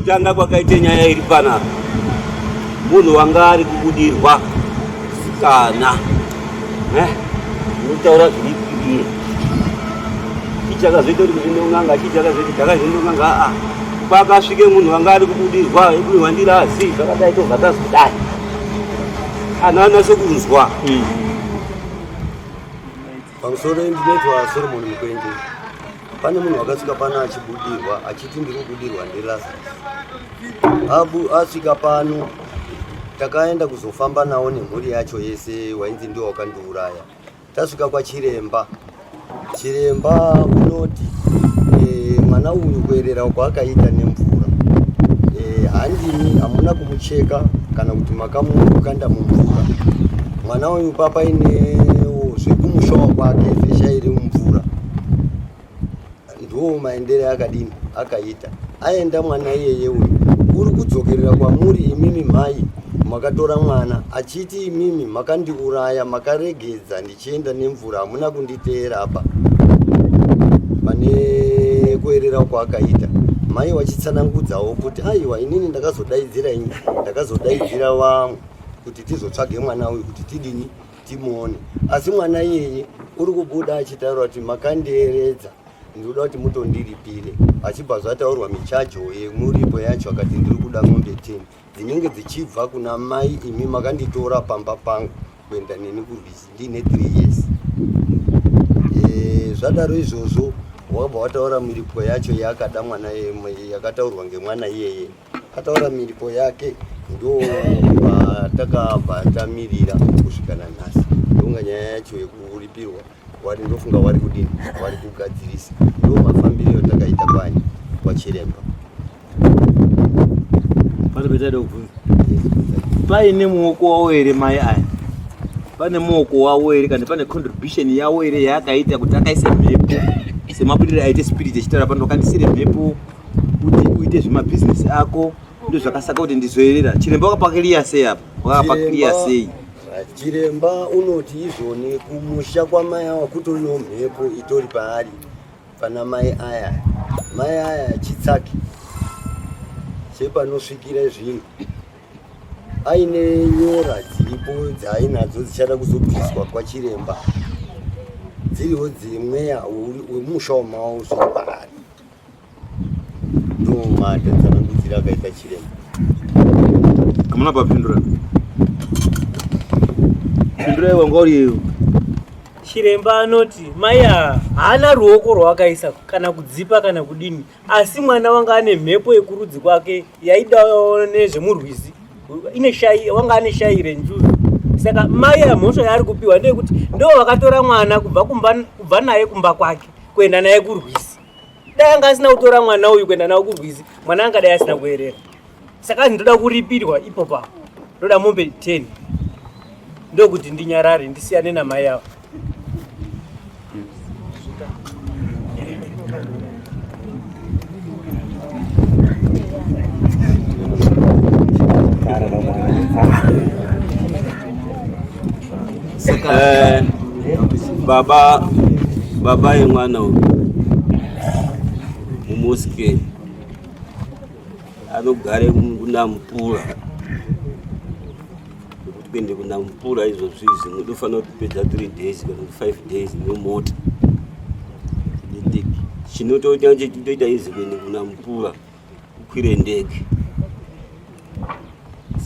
kutanga kwakaite nyaya iri pana munhu wanga ari kubudirwa sikana unotaura zviripirie chichakazoita kuti kuzvindonganga chichakazoita takazvindonganga pakasvike munhu wanga ari kubudirwa wandirazi zvakadai tobva tazodai anhu anase kunzwa pamusoro ndinetwa Solomon Mukwende. Pane munhu wakasvika pano achibudirwa achiti ndiri kubudirwa ndirasasi. Asvika pano takaenda kuzofamba nawo nemhuri yacho yese wainzi ndiwo wakandiuraya. Tasvika kwachiremba. Chiremba unoti mwana uyu kuerera kwaakaita Nemvura. Handini hamuna kumucheka kana kuti makamukanda mumvura. Mwana uyu papa ine zvekumushawa kwake vesha iri mumvura. Ndiwo maendere akadini akaita. Aenda mwana iyeye uyu uri kudzokerera kwamuri imimi mai makatora mwana achiti imimi makandiuraya makaregedza ndichienda Nemvura hamuna kunditeera apa pane kuerera kwaakaita. Mai wachitsanangudzawo kuti aiwa inini ndakazodaidzira vamwe kuti tizotsvage mwana uyu kuti tidini timuone. Asi mwana iyeye uri kubuda achitaura kuti makandieredza ndinoda kuti mutondiripire. Achibva zvataurwa michajo yemuripo yacho akati ndiri kuda ng'ombe 10 dzinenge dzichibva kuna mai imi makanditora pamba pangu kuenda neni kurwizi ndine 3 years. Zvadaro izvozvo wabva wataura miripo yacho yakada mwana yakataurwa ngemwana iyeye ataura miripo yake ndo patakabva tamirira kusvikana nhasi. Ndonga nyaya yacho yekuripirwa wari ndofunga wari kudini wari kugadzirisa ndo mafambiro takaita kwani kwachiremba. Pane betado kubvunza paine muoko wawo ere mai aya pane muoko wawo ere kana pane contribution yawo ere yakaita kuti akaise mhepo semabudiro aite spirit echitaura pano kandisire mhepo kuti uite zvemabusiness ako ndo zvakasaka kuti ndizoerera. Chiremba wakapakiria sei apa wakapakiria sei? Chiremba unoti izvoni kumusha kwamai awa kutoriwo mhepo itori paari pana mai aya chitsaki chepanosvikira zvinhu aine nyora dziripo dzaainadzo dzichada kuzobviswa kwachiremba dziriwo dzimwe wemusha wamawo zvopaari ndo mhata dzanangudzira akaita chiremba. Kamuna papindura pindura iwe ngoriyo. Chiremba anoti mai haana ruoko rwakaisa kana kudzipa kana kudini, asi mwana wanga ane mhepo yekurudzi kwake yaidawo nezvemurwizi wanga ane shaire njuzu. Saka mai mhosva yaari kupiwa ndeyekuti ndo vakatora mwana kubva naye kumba kwake kuenda naye kurwizi. Dai anga asina kutora mwana uyu kuenda naye kurwizi mwana anga dai asina kuerera. Saka ndoda kuripirwa ipopa ndoda mombe 10 ndokuti ndinyarare ndisiyane namai avo. baba yemwana uyu mumuske anogare kuNamvura kuti kuende kuNamvura izvozvizi unofanira kupedza 3 days kana 5 days nemota ndiki chinotoita chitoita izi kuende kuNamvura kukwire ndege.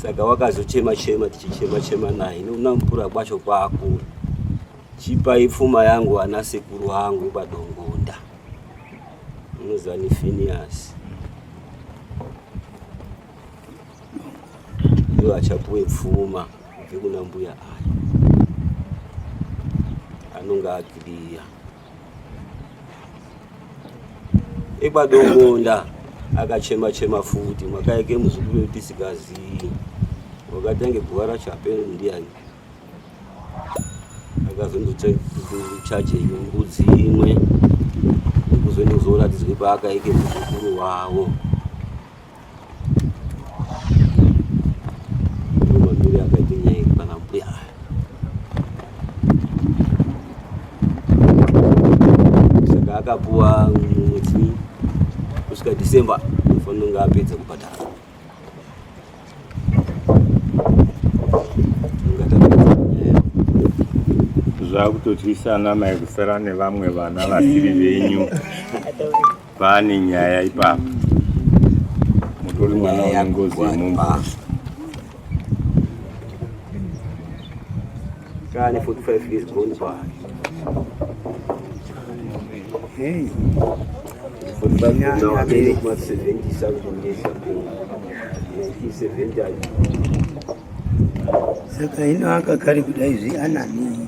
Saka wakazochema tichichema naye kuNamvura kwacho kwaakura chipa ipfuma yangu ana sekuru hangu padongonda unozani Phineas ndiwo achapuwe pfuma kubve kuna mbuya aya anonga akiriya epadongonda akachema futi mwakaike muzukuru tisikazii wakatange guwa racho apere ndiani akazondochache mbudzi imwe kuzonizoratidzwe paakaike muzukuru wawo mamiri akaite nyaya pana mbuya saka akapuwa mwedzi kusvika December unofanira kunge apedza kubhadhara. Zvakutotyisa mai kusara nevamwe vana vasiri venyu. Pane nyaya ipapo. Mutori mwana une ngozi yemumba. Kane 45 years gone by. Hey. 45 now, I mean, it was 70 years ago. He's 70. Saka ino akagari kudai zvi anani.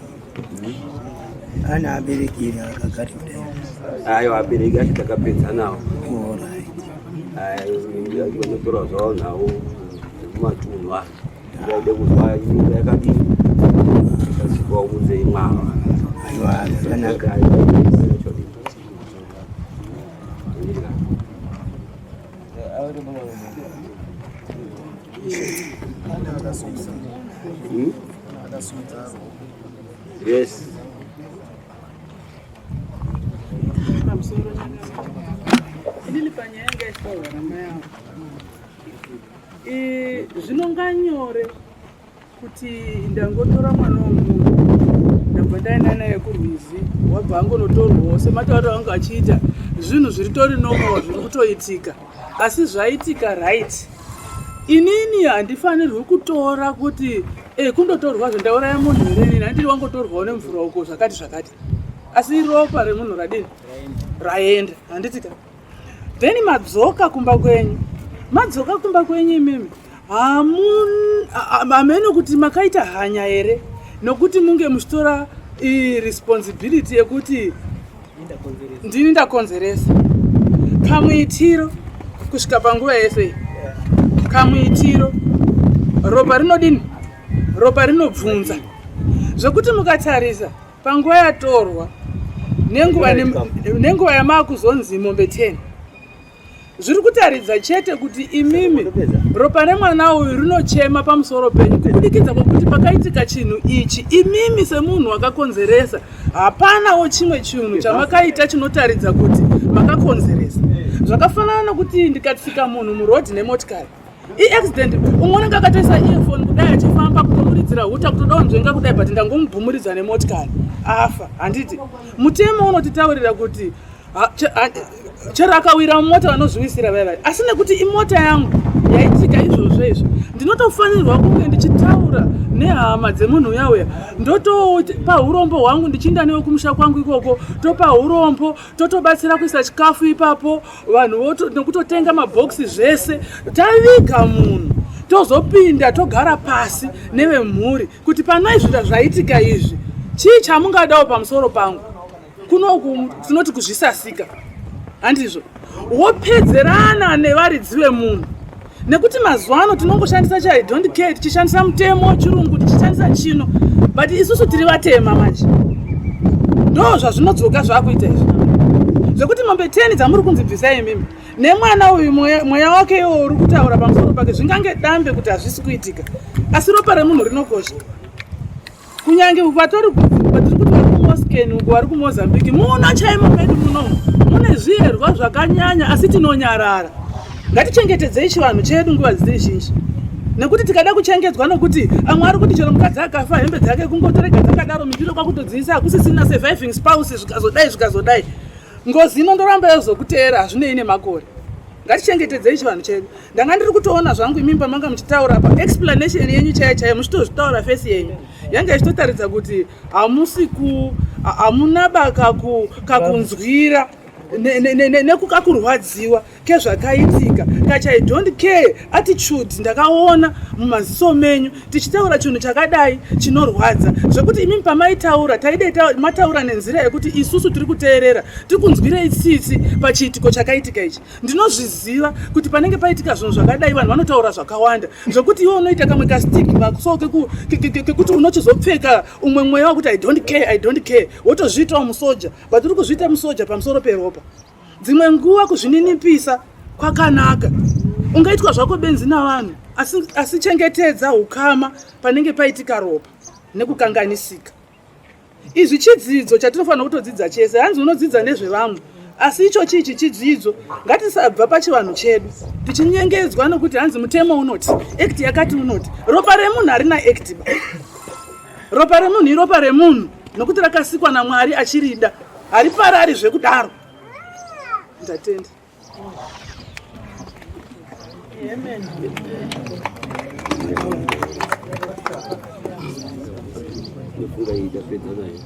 Ana aberekeri akagari kudai. Ayo abereki ati takapedza nawo. Alright. Ayo vanotora zvavo nawo kumatunhu aya. Ndaide kuzwa nyika yakadini. Ikasvika uze imwava. Aiwa zvakanaka. Yes. Zvinonga nyore kuti ndangotora mwana womunhu ndabva ndaenda naye kurwizi wabva angonotorwawo sematauro anga achiita zvinhu zviritori normal zviri kutoitika asi zvaitika right. Inini handifanirwi kutora kuti kundotorwa zvendauraya munhu here inini handiri wangotorwawo nemvura uko zvakati asi ropa remunhu radini raenda handitika. Then madzoka kumba kwenyu imimi hamene kuti makaita hanya here nokuti munge muchitora responsibility yekuti ndini ndakonzeresa kamuitiro kusvika panguva yese. Kamuitiro ropa rinodini, ropa rinobvunza zvokuti mukatarisa panguva yatorwa nenguva yamakuzonzi Nemombe 10 zviri kutaridza chete kuti imimi ropa remwana uyu rinochema pamusoro penyu kubudikidza kwekuti pakaitika chinhu ichi imimi semunhu wakakonzeresa hapanawo chimwe chinhu chamakaita chinotaridza kuti makakonzeresa. Zvakafanana nokuti ndikatsika munhu murodhi nemotikari accident unonga akatoisa earphone kudai achifamba kutomuridzira huta kutodawo nzvenga kudai but ndangomubhumuridza nemotikari afa. Handiti mutemo unotitaurira kuti chero akawira mumota vanozviwisira vaivari asi nekuti imota yangu yaitika izvozvo izvo ndinotofanirwa kunge ndichitaura nehama dzemunhu yauya ndotopa urombo hwangu ndichiinda newe kumusha kwangu ikoko topa urombo totobatsira kuisa chikafu ipapo vanhu nekutotenga mabhokisi zvese taviga munhu tozopinda togara pasi nevemhuri kuti panaizvita zvaitika izvi chii chamungadawo pamusoro pangu kunoku tinoti kuzvisasika handizvo wopedzerana nevaridzi vemunhu nekuti mazuva ano tinongoshandisa cha don't care tichishandisa mutemo chirungu tichishandisa chino but isusu tiri vatema manje ndo zvazvinodzoka zvakuita izvi zvekuti Nemombe 10 dzamuri kunzibvisa imimi nemwana uyu mweya wake iwo uri kutaura pamusoro pake zvingange dambe kuti hazvisi kuitika asi ropa remunhu rinokosha kunyange vatori kuti vari kuMoscow uko vari kuMozambique muno chaimo medu munomu mune zviyerwa zvakanyanya asi tinonyarara. Ngatichengetedzei chivanhu chedu nguva dziri zhinji nekuti tikada kuchengedzwa nokuti amwe ari kuti chero mukadzi akafa hembe dzake kungotorega dzakadaro mipiro kwakutodziisa hakusisina surviving spouse zvikazodai ngozi inondoramba yozokuteera hazvinei nemakore. Ngatichengetedzei chivanhu chedu. Ndanga ndiri kutoona zvangu imimba manga muchitaura pa explanation yenyu chaiyo muchitozvitaura fesi yenyu yanga ichitotaridza kuti hamunaba kakunzwira nekukakurwadziwa kezvakaitika kachai don't care attitude ndakaona mumaziso menyu tichitaura chinhu chakadai chinorwadza zvekuti imimi pamaitaura taideta mataura nenzira yekuti isusu tiri kuteerera tiri kunzwirei tsitsi pachiitiko chakaitika ichi. Ndinozviziva kuti panenge paitika zvinhu zvakadai vanhu vanotaura zvakawanda zvokuti iwe unoita kamwe kastigma so kekuti unochizopfeka umwe mweya wekuti I don't care wotozviitawo musoja but uri kuzviita musoja pamusoro peropa. Dzimwe nguva kuzvininipisa kwakanaka ungaitwa zvako benzi navanhu asi chengetedza ukama panenge paitika ropa nekukanganisika. Izvi chidzidzo chatinofanira kutodzidza chese hanzi unodzidza nezvevamwe asi icho chichi chidzidzo. Ngatisabva pachivanhu chedu tichinyengedzwa nokuti hanzi mutemo unoti, act yakati unoti. Ropa remunhu harina act. Ropa remunhu iropa remunhu nokuti rakasikwa naMwari achirida, hariparari zvekudaro. Ndatenda. Amen. Nemvura iyi tapedza nayo.